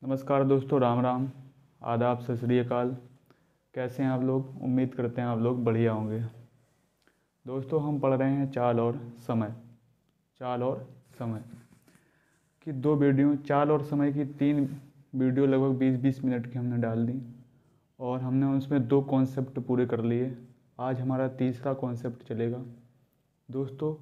नमस्कार दोस्तों, राम राम, आदाब, सत श्री अकाल। कैसे हैं आप लोग? उम्मीद करते हैं आप लोग बढ़िया होंगे। दोस्तों, हम पढ़ रहे हैं चाल और समय। चाल और समय की दो वीडियो, चाल और समय की 3 वीडियो लगभग 20-20 मिनट की हमने डाल दी और हमने उसमें 2 कॉन्सेप्ट पूरे कर लिए। आज हमारा तीसरा कॉन्सेप्ट चलेगा। दोस्तों,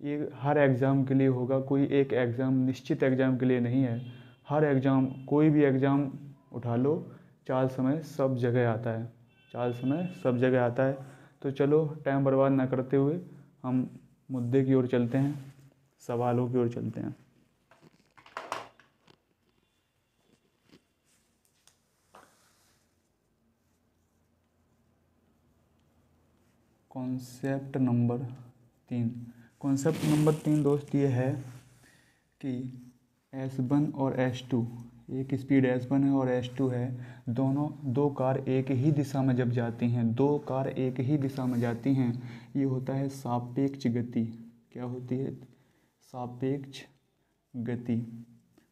ये हर एग्ज़ाम के लिए होगा, कोई एक एग्ज़ाम निश्चित एग्ज़ाम के लिए नहीं है। हर एग्ज़ाम, कोई भी एग्ज़ाम उठा लो, चाल समय सब जगह आता है। चाल समय सब जगह आता है। तो चलो, टाइम बर्बाद ना करते हुए हम मुद्दे की ओर चलते हैं, सवालों की ओर चलते हैं। Concept number 3। कॉन्सेप्ट नंबर 3 दोस्त ये है कि S1 और S2, एक स्पीड S1 है और S2 है। दोनों दो कार एक ही दिशा में जब जाती हैं, दो कार एक ही दिशा में जाती हैं, ये होता है सापेक्ष गति। क्या होती है? सापेक्ष गति।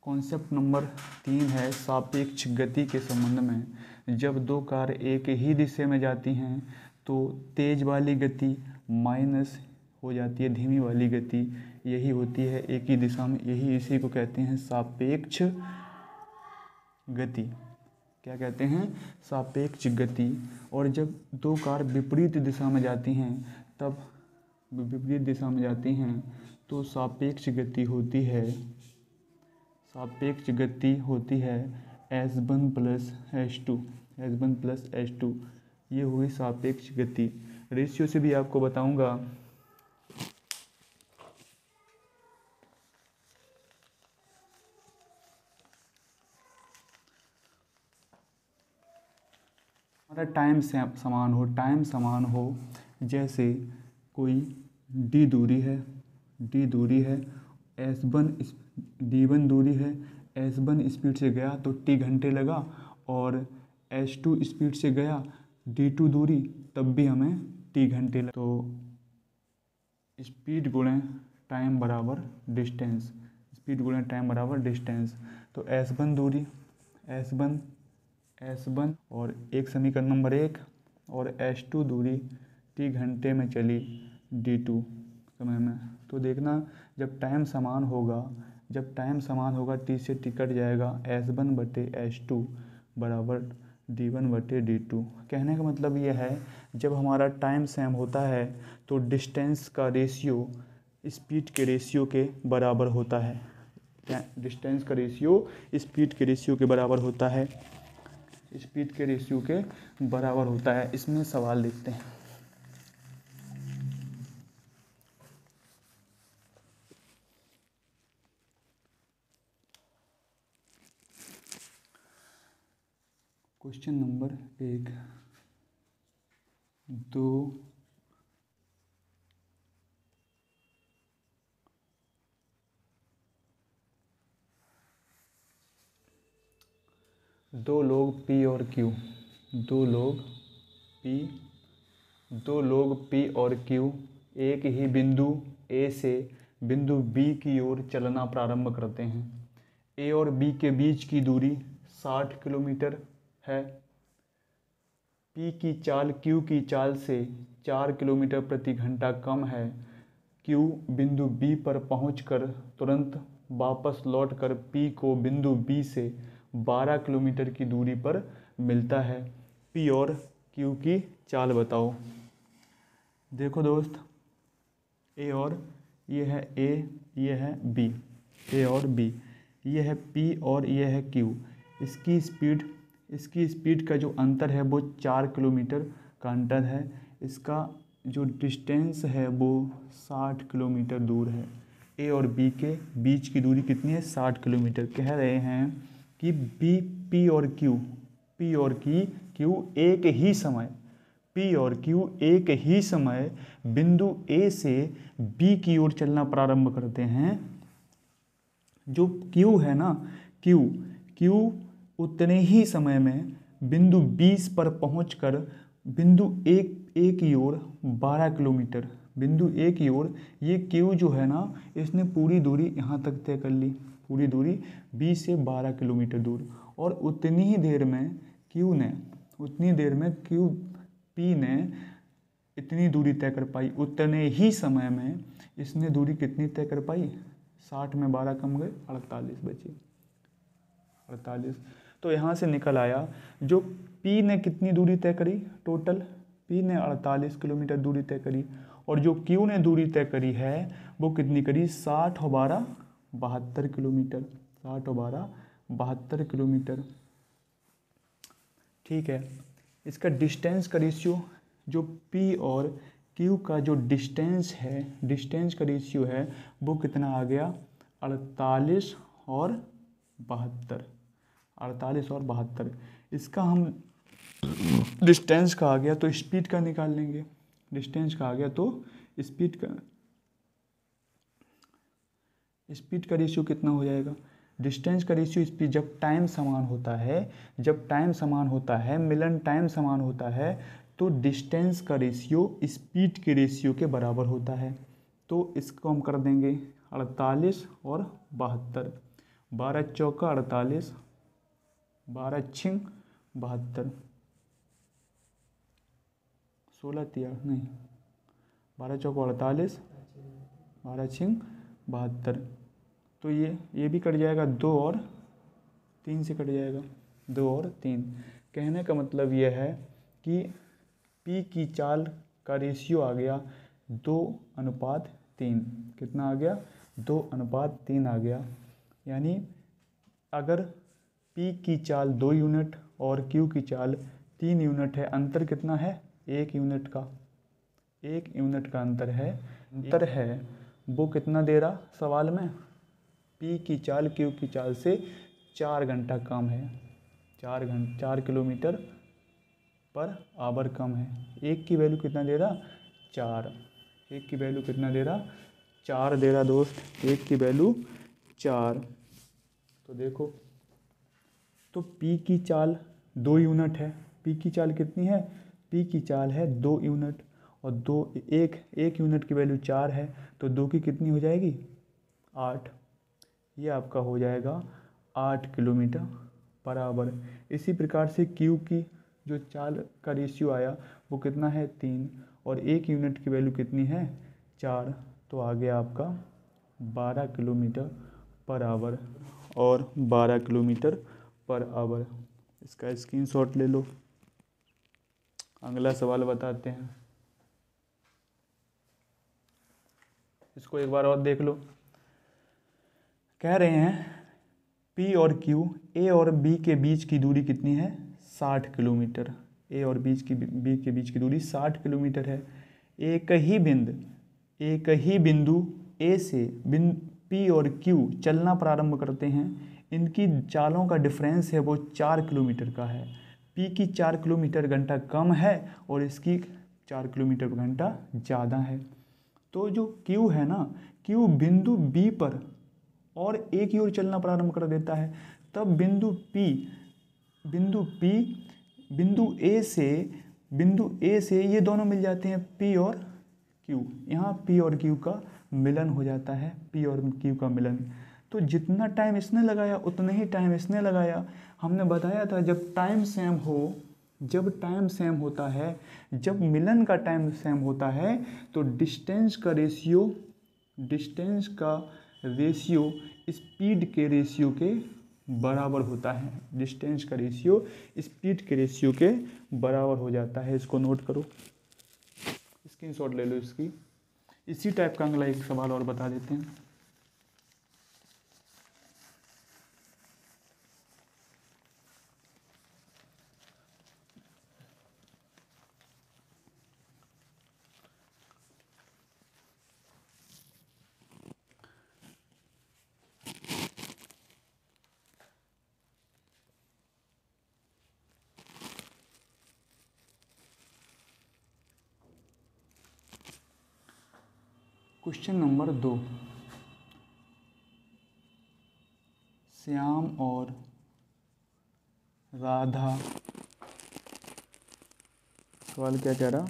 कॉन्सेप्ट नंबर 3 है सापेक्ष गति के संबंध में। जब दो कार एक ही दिशा में जाती हैं तो तेज वाली गति माइनस हो जाती है धीमी वाली गति, यही होती है एक ही दिशा में। यही इसी को कहते हैं सापेक्ष गति। क्या कहते हैं? सापेक्ष गति। और जब दो कार विपरीत दिशा में जाती हैं, तब विपरीत दिशा में जाती हैं तो सापेक्ष गति होती है, सापेक्ष गति होती है S1 plus S2। S1 plus S2, ये हुई सापेक्ष गति। रेशियो से भी आपको बताऊंगा। हमारा टाइम समान हो, टाइम समान हो, जैसे कोई d दूरी है, d दूरी है, S1 D1 दूरी है, S1 स्पीड से गया तो t घंटे लगा, और S2 स्पीड से गया D2 दूरी, तब भी हमें t घंटे लगा। तो स्पीड गुणे टाइम बराबर डिस्टेंस, स्पीड गुणे टाइम बराबर डिस्टेंस। तो S1 दूरी, S1 और एक समीकरण नंबर 1, और S2 दूरी t घंटे में चली D2 समय में। तो देखना, जब टाइम समान होगा, जब टाइम समान होगा, t से t कट जाएगा, S1 बटे S2 बराबर D1 बटे D2। कहने का मतलब ये है, जब हमारा टाइम सेम होता है तो डिस्टेंस का रेशियो स्पीड के रेशियो के बराबर होता है। डिस्टेंस का रेशियो स्पीड के रेशियो के बराबर होता है, स्पीड के रेशियो के बराबर होता है। इसमें सवाल देखते हैं। क्वेश्चन नंबर 1, 2 लोग P और Q, दो लोग P और Q एक ही बिंदु A से बिंदु B की ओर चलना प्रारंभ करते हैं। A और B के बीच की दूरी 60 किलोमीटर है। P की चाल Q की चाल से 4 किलोमीटर प्रति घंटा कम है। Q बिंदु B पर पहुंचकर तुरंत वापस लौटकर P को बिंदु B से 12 किलोमीटर की दूरी पर मिलता है। P और Q की चाल बताओ। देखो दोस्त, A और ये है A, ये है B, A और B, ये है P और ये है Q। इसकी स्पीड का जो अंतर है वो 4 किलोमीटर का अंतर है। इसका जो डिस्टेंस है वो 60 किलोमीटर दूर है। A और B के बीच की दूरी कितनी है? 60 किलोमीटर। कह रहे हैं कि P और Q एक ही समय, P और Q एक ही समय बिंदु A से B की ओर चलना प्रारंभ करते हैं। जो Q है ना, Q उतने ही समय में बिंदु 20 पर पहुंचकर बिंदु A की ओर 12 किलोमीटर, बिंदु A की ओर, ये Q जो है ना, इसने पूरी दूरी यहाँ तक तय कर ली। पूरी दूरी बी से 12 किलोमीटर दूर, और उतनी ही देर में क्यू पी ने इतनी दूरी तय कर पाई, उतने ही समय में इसने दूरी कितनी तय कर पाई, 60 में 12 कम गए, 48 बची, 48। तो यहाँ से निकल आया जो पी ने कितनी दूरी तय करी, टोटल पी ने 48 किलोमीटर दूरी तय करी, और जो क्यू ने दूरी तय करी है वो कितनी करी, 60 और 12 72 किलोमीटर, 60 और 12 72 किलोमीटर। ठीक है, इसका डिस्टेंस का रेशियो, जो पी और क्यू का जो डिस्टेंस का रेशियो है वो कितना आ गया, 48 और 72, 48 और 72। इसका हम डिस्टेंस का आ गया तो स्पीड का निकाल लेंगे, डिस्टेंस का आ गया तो स्पीड का रेशियो कितना हो जाएगा, डिस्टेंस का रेशियो स्पीड, जब टाइम समान होता है, मिलन टाइम समान होता है, तो डिस्टेंस का रेशियो स्पीड के रेशियो के बराबर होता है। तो इसको हम कर देंगे 48 और 72, 12 चौका 48, 12 छिंग 72, 16 तिया नहीं, 12 चौका 48, 12 छिंग 72। तो ये भी कट जाएगा, 2 और 3 से कट जाएगा, 2 और 3। कहने का मतलब यह है कि पी की चाल का रेशियो आ गया 2:3। कितना आ गया, 2:3 आ गया। यानी अगर पी की चाल 2 यूनिट और क्यू की चाल 3 यूनिट है, अंतर कितना है, 1 यूनिट का, 1 यूनिट का अंतर है। वो कितना दे रहा सवाल में, पी की चाल क्यू की चाल से 4 घंटा कम है, 4 किलोमीटर पर आवर कम है। एक की वैल्यू कितना दे रहा, 4, एक की वैल्यू कितना दे रहा, 4 दे रहा दोस्त, एक की वैल्यू 4। तो देखो, तो पी की चाल 2 यूनिट है, पी की चाल कितनी है, पी की चाल है 2 यूनिट, और एक यूनिट की वैल्यू 4 है, तो 2 की कितनी हो जाएगी, 8। ये आपका हो जाएगा 8 किलोमीटर पर आवर। इसी प्रकार से क्यू की जो चाल का रेशियो आया वो कितना है, 3, और 1 यूनिट की वैल्यू कितनी है, 4। तो आ गया आपका 12 किलोमीटर पर आवर, और 12 किलोमीटर पर आवर। इसका स्क्रीनशॉट ले लो। अगला सवाल बताते हैं, इसको एक बार और देख लो। कह रहे हैं P और Q A और B के बीच की दूरी कितनी है, 60 किलोमीटर। A और B के बीच की दूरी 60 किलोमीटर है। एक ही बिंदु A से P और Q चलना प्रारंभ करते हैं। इनकी चालों का डिफरेंस है वो 4 किलोमीटर का है। P की 4 किलोमीटर घंटा कम है और इसकी 4 किलोमीटर घंटा ज़्यादा है। तो जो Q है ना, Q बिंदु B पर और एक ही ओर चलना प्रारंभ कर देता है, तब बिंदु A से ये दोनों मिल जाते हैं, P और Q। यहाँ P और Q का मिलन हो जाता है, P और Q का मिलन। तो जितना टाइम इसने लगाया उतना ही टाइम इसने लगाया। हमने बताया था जब टाइम सेम होता है, जब मिलन का टाइम सेम होता है, तो डिस्टेंस का रेशियो स्पीड के रेशियो के बराबर होता है। डिस्टेंस का रेशियो स्पीड के रेशियो के बराबर हो जाता है। इसको नोट करो, स्क्रीनशॉट ले लो इसकी। इसी टाइप का अगला एक सवाल और बता देते हैं। क्वेश्चन नंबर 2, श्याम और राधा, सवाल क्या कह रहा,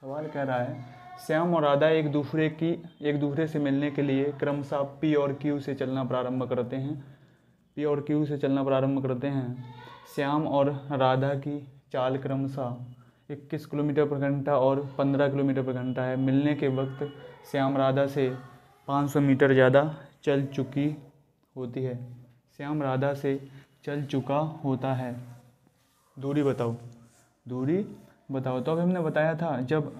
सवाल कह रहा है श्याम और राधा एक दूसरे से मिलने के लिए क्रमशः पी और क्यू से चलना प्रारंभ करते हैं। पी और क्यू से चलना प्रारंभ करते हैं। श्याम और राधा की चाल क्रमशः 21 किलोमीटर पर घंटा और 15 किलोमीटर पर घंटा है। मिलने के वक्त श्याम राधा से 500 मीटर ज़्यादा चल चुकी होती है। श्याम राधा से चल चुका होता है। दूरी बताओ, दूरी बताओ। तो अभी हमने बताया था जब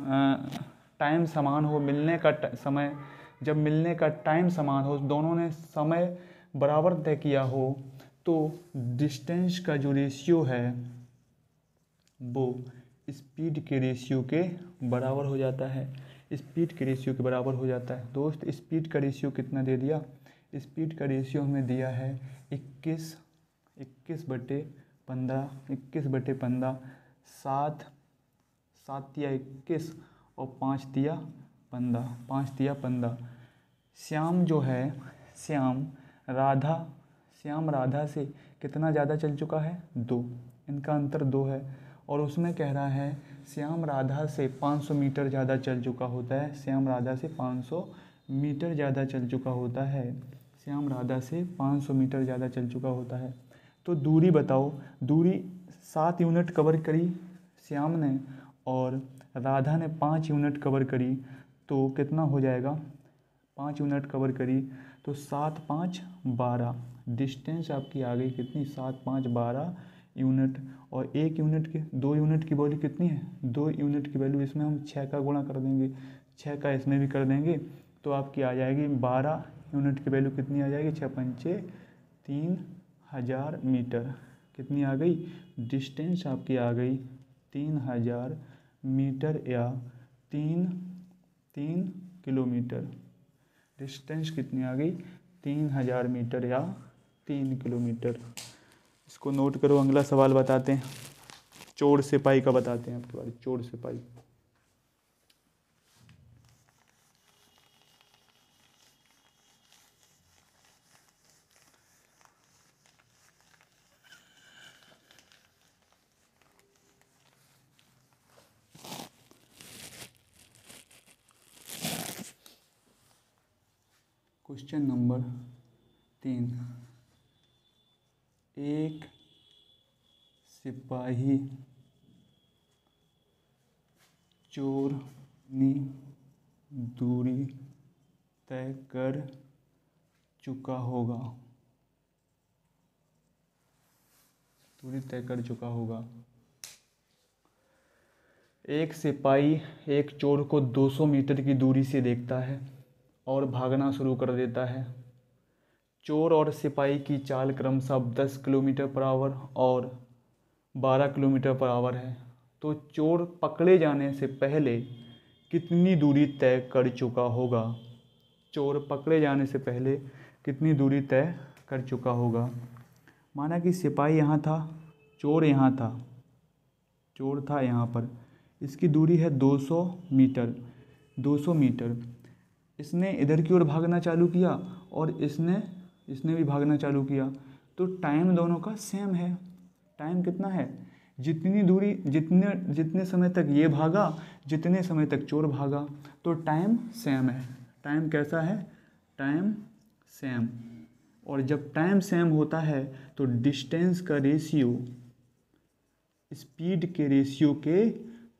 टाइम समान हो, मिलने का समय, जब मिलने का टाइम समान हो, दोनों ने समय बराबर तय किया हो, तो डिस्टेंस का जो रेशियो है वो स्पीड के रेशियो के बराबर हो जाता है। स्पीड के रेशियो के बराबर हो जाता है। दोस्त स्पीड का रेशियो कितना दे दिया? स्पीड का रेशियो हमें दिया है 21/15, 21/15, 7 तिया 21 और 5 तिया 15, 5 तिया 15। श्याम जो है, श्याम राधा से कितना ज़्यादा चल चुका है? 2। इनका अंतर 2 है। और उसमें कह रहा है श्याम राधा से 500 मीटर ज़्यादा चल चुका होता है। श्याम राधा से 500 मीटर ज़्यादा चल चुका होता है। श्याम राधा से 500 मीटर ज़्यादा चल चुका होता है। तो दूरी बताओ। दूरी 7 यूनिट कवर करी श्याम ने और राधा ने 5 यूनिट कवर करी, तो कितना हो जाएगा? 5 यूनिट कवर करी तो 7 5 12। डिस्टेंस आपकी आ गई कितनी? 7 5 12 यूनिट। और 1 यूनिट की 2 यूनिट की वैल्यू कितनी है? 2 यूनिट की वैल्यू इसमें हम 6 का गुणा कर देंगे, 6 का इसमें भी कर देंगे, तो आपकी आ जाएगी 12 यूनिट की वैल्यू कितनी आ जाएगी? 6 पंचे 3000 मीटर। कितनी आ गई? डिस्टेंस आपकी आ गई 3000 मीटर या 3 किलोमीटर। डिस्टेंस कितनी आ गई? 3000 मीटर या 3 किलोमीटर। इसको नोट करो। अगला सवाल बताते हैं, चोर सिपाही का बताते हैं आपके बारे में। चोर सिपाही, क्वेश्चन नंबर 3। एक सिपाही चोरनी दूरी तय कर चुका होगा। दूरी तय कर चुका होगा। एक सिपाही एक चोर को 200 मीटर की दूरी से देखता है और भागना शुरू कर देता है। चोर और सिपाही की चाल क्रमशः 10 किलोमीटर पर आवर और 12 किलोमीटर पर आवर है। तो चोर पकड़े जाने से पहले कितनी दूरी तय कर चुका होगा? चोर पकड़े जाने से पहले कितनी दूरी तय कर चुका होगा? माना कि सिपाही यहाँ था, चोर यहाँ था, चोर था यहाँ पर। इसकी दूरी है 200 मीटर, 200 मीटर। इसने इधर की ओर भागना चालू किया और इसने भी भागना चालू किया, तो टाइम दोनों का सेम है। टाइम कितना है? जितनी दूरी जितने समय तक ये भागा, जितने समय तक चोर भागा, तो टाइम सेम है। टाइम कैसा है? Time same. और जब टाइम सेम होता है तो डिस्टेंस का रेशियो स्पीड के रेशियो के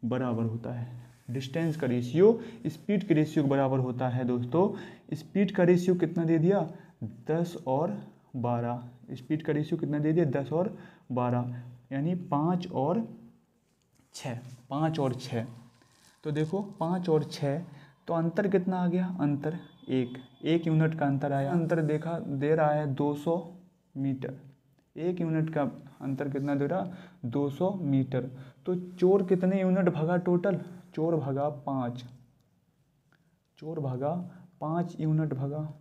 बराबर होता है। डिस्टेंस का रेशियो स्पीड के रेशियो के बराबर होता है। दोस्तों स्पीड का रेशियो कितना दे दिया? 10 और 12। स्पीड का रेशियो कितना दे दिया? 10 और 12, यानी 5 और 6। 5 और 6, तो देखो 5 और 6, तो अंतर कितना आ गया? अंतर 1 यूनिट का अंतर आया। अंतर दे रहा है 200 मीटर। 1 यूनिट का अंतर कितना दे रहा? 200 मीटर। तो चोर कितने यूनिट भागा टोटल? चोर भागा 5। चोर भागा 5 यूनिट भागा।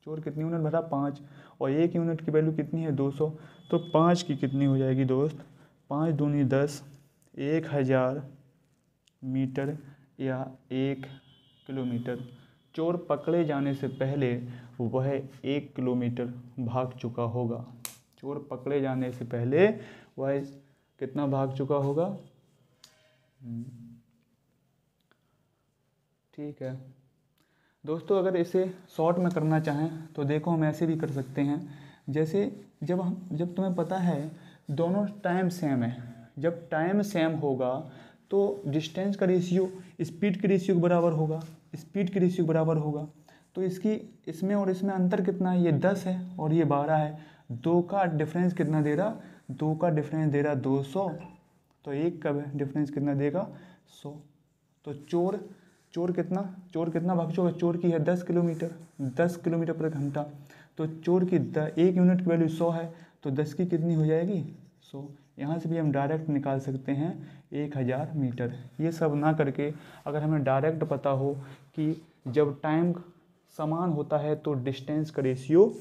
चोर कितनी यूनिट भरा? 5। और 1 यूनिट की वैल्यू कितनी है? 200। तो 5 की कितनी हो जाएगी दोस्त? 5 दूनी 10, 1000 मीटर या 1 किलोमीटर। चोर पकड़े जाने से पहले वह 1 किलोमीटर भाग चुका होगा। चोर पकड़े जाने से पहले वह कितना भाग चुका होगा? ठीक है दोस्तों, अगर इसे शॉर्ट में करना चाहें तो देखो हम ऐसे भी कर सकते हैं। जैसे जब तुम्हें पता है दोनों टाइम सेम है, जब टाइम सेम होगा तो डिस्टेंस का रेशियो स्पीड के रेशियो के बराबर होगा, स्पीड के रेशियो के बराबर होगा। तो इसमें और इसमें अंतर कितना है, ये 10 है और ये 12 है। 2 का डिफरेंस कितना दे रहा, 2 का डिफरेंस दे रहा 200, तो 1 का डिफरेंस कितना देगा 100। तो चोर कितना भाग चुका, चोर की है 10 किलोमीटर, 10 किलोमीटर पर घंटा। तो चोर की 1 यूनिट की वैल्यू 100 है, तो 10 की कितनी हो जाएगी 100। यहाँ से भी हम डायरेक्ट निकाल सकते हैं 1000 मीटर। ये सब ना करके अगर हमें डायरेक्ट पता हो कि जब टाइम समान होता है तो डिस्टेंस का रेशियो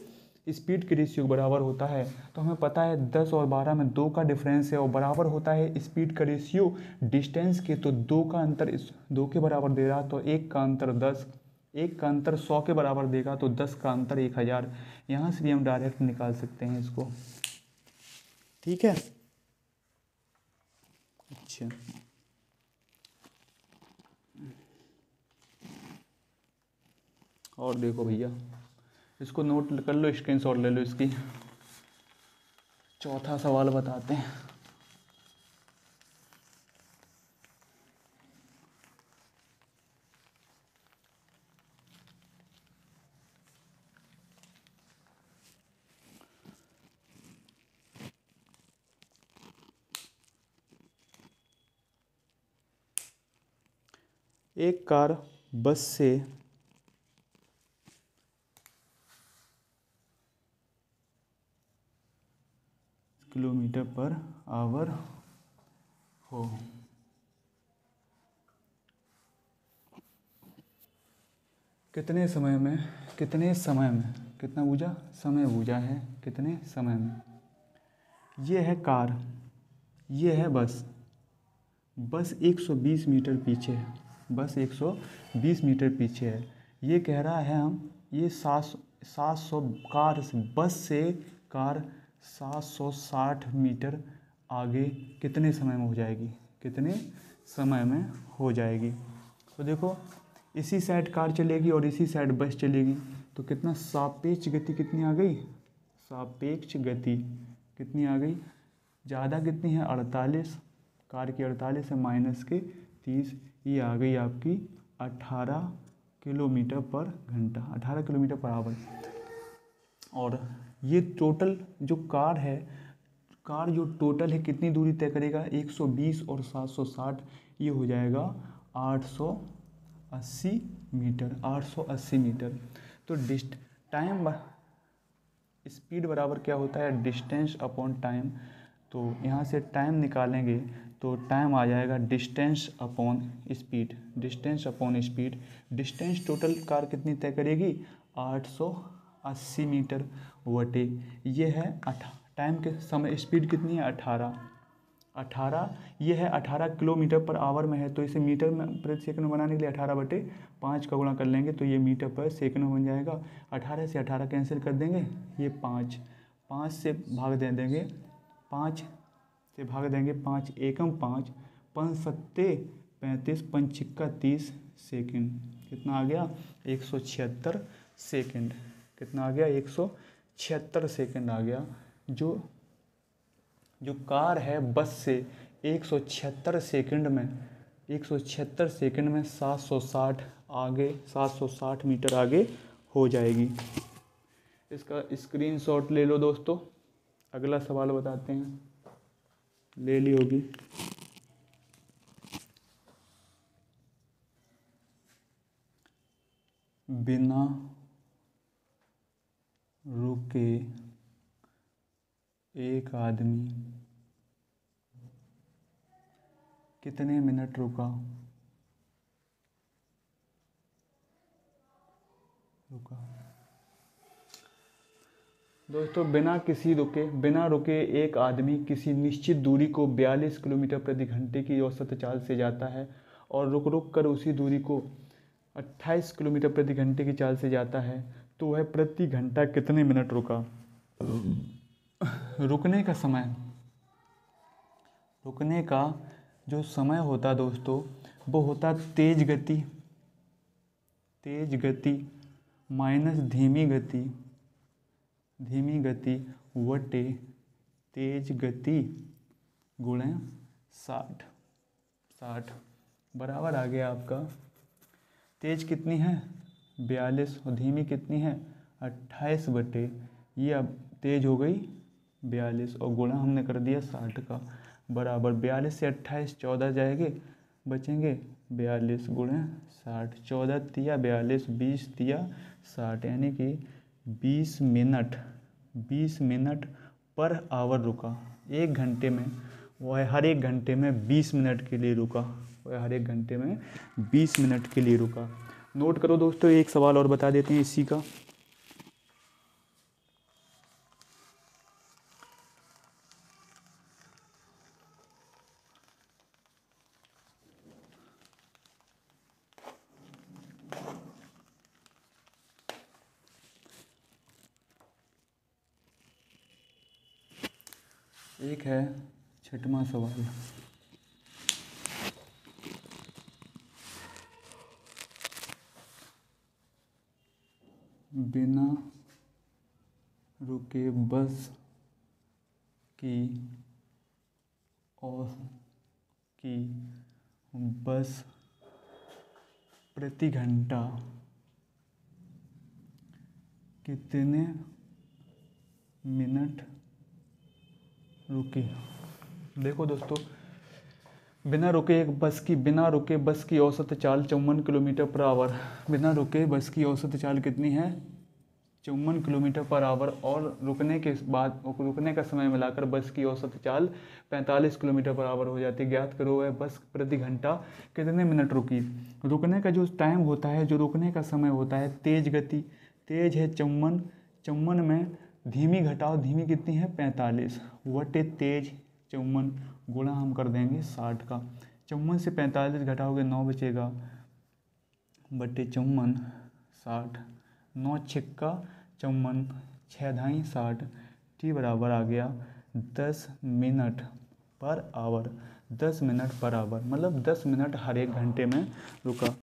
स्पीड के रेशियो बराबर होता है, तो हमें पता है 10 और 12 में 2 का डिफरेंस है और बराबर होता है स्पीड का रेशियो डिस्टेंस के। तो 2 का अंतर इस 2 के बराबर दे रहा, तो 1 का अंतर 10, 1 का अंतर 100 के बराबर देगा, तो 10 का अंतर 1000। यहाँ से भी हम डायरेक्ट निकाल सकते हैं इसको। ठीक है, अच्छा और देखो भैया, इसको नोट कर लो, स्क्रीनशॉट ले लो इसकी। चौथा सवाल बताते हैं। एक कार बस से किलोमीटर पर आवर हो, कितने समय में कितना बूझा, समय बूझा है कितने समय में। ये है कार, ये है बस 120 मीटर पीछे है, बस 120 मीटर पीछे है। ये कह रहा है हम ये 700 कार से बस से कार 760 मीटर आगे कितने समय में हो जाएगी, कितने समय में हो जाएगी। तो देखो इसी साइड कार चलेगी और इसी साइड बस चलेगी, तो कितना सापेक्ष गति कितनी आ गई, सापेक्ष गति कितनी आ गई, ज़्यादा कितनी है 48, कार की 48 है माइनस के 30, ये आ गई आपकी 18 किलोमीटर पर घंटा, 18 किलोमीटर पर आवर। और ये टोटल जो कार है, कार जो टोटल है कितनी दूरी तय करेगा, 120 और 760, ये हो जाएगा 880 मीटर, 880 मीटर। तो टाइम स्पीड बराबर क्या होता है, डिस्टेंस अपॉन टाइम। तो यहाँ से टाइम निकालेंगे तो टाइम आ जाएगा distance upon speed, distance upon speed. Distance total car कितनी तय करेगी 880 मीटर वटे ये है टाइम के समय स्पीड कितनी है 18, ये है 18 किलोमीटर पर आवर में है, तो इसे मीटर में प्रति सेकंड में बनाने के लिए 18/5 का गुणा कर लेंगे तो ये मीटर पर सेकंड में बन जाएगा। 18 से 18 कैंसिल कर देंगे, ये 5 से भाग दे देंगे, 5 से भाग देंगे, 5 एकम 5, 5 सत्ते 35, 5 छिक्का 30 सेकंड, कितना आ गया 176 सेकंड, कितना आ गया 176 सेकंड आ गया। जो कार है बस से 176 सेकंड में 760 मीटर आगे हो जाएगी। इसका स्क्रीनशॉट ले लो दोस्तों। अगला सवाल बताते हैं, ले ली होगी। बिना रुके एक आदमी कितने मिनट रुका दोस्तों, बिना रुके एक आदमी किसी निश्चित दूरी को 42 किलोमीटर प्रति घंटे की औसत चाल से जाता है और रुक कर उसी दूरी को 28 किलोमीटर प्रति घंटे की चाल से जाता है, तो वह प्रति घंटा कितने मिनट रुका। रुकने का जो समय होता दोस्तों वो होता तेज गति तेज गति माइनस धीमी गति वटे तेज गति गुणे 60 बराबर आ गया आपका। तेज कितनी है 42 और धीमी कितनी है 28 बटे, ये अब तेज हो गई 42 और गुणा हमने कर दिया 60 का, बराबर 42 से 28 14 जाएंगे, बचेंगे 42 गुणे 60, 14 तिया 42 20 तिया 60, यानी कि 20 मिनट पर आवर रुका। एक घंटे में वह हर एक घंटे में 20 मिनट के लिए रुका, वह हर एक घंटे में 20 मिनट के लिए रुका। नोट करो दोस्तों, एक सवाल और बता देते हैं इसी का। एक है 6वां सवाल। बिना रुके बस प्रति घंटा कितने मिनट रुकी। देखो दोस्तों, बिना रुके बस की औसत चाल 54 किलोमीटर पर आवर। बिना रुके बस की औसत चाल कितनी है 54 किलोमीटर पर आवर, और रुकने का समय मिलाकर बस की औसत चाल 45 किलोमीटर पर आवर हो जाती है। ज्ञात करो वह बस प्रति घंटा कितने मिनट रुकी। रुकने का जो टाइम होता है, जो रुकने का समय होता है, तेज गति तेज है 54 में धीमी घटाओ, धीमी कितनी है 45 वटे तेज 54 गुणा हम कर देंगे 60 का। 54 से 45 घटाओगे 9 बचेगा, बटे 54 60, 9 छिक्का 54, 6 धाई 60, टी बराबर आ गया 10 minute per hour. 10 minute per hour मतलब 10 मिनट हर एक घंटे में रुका।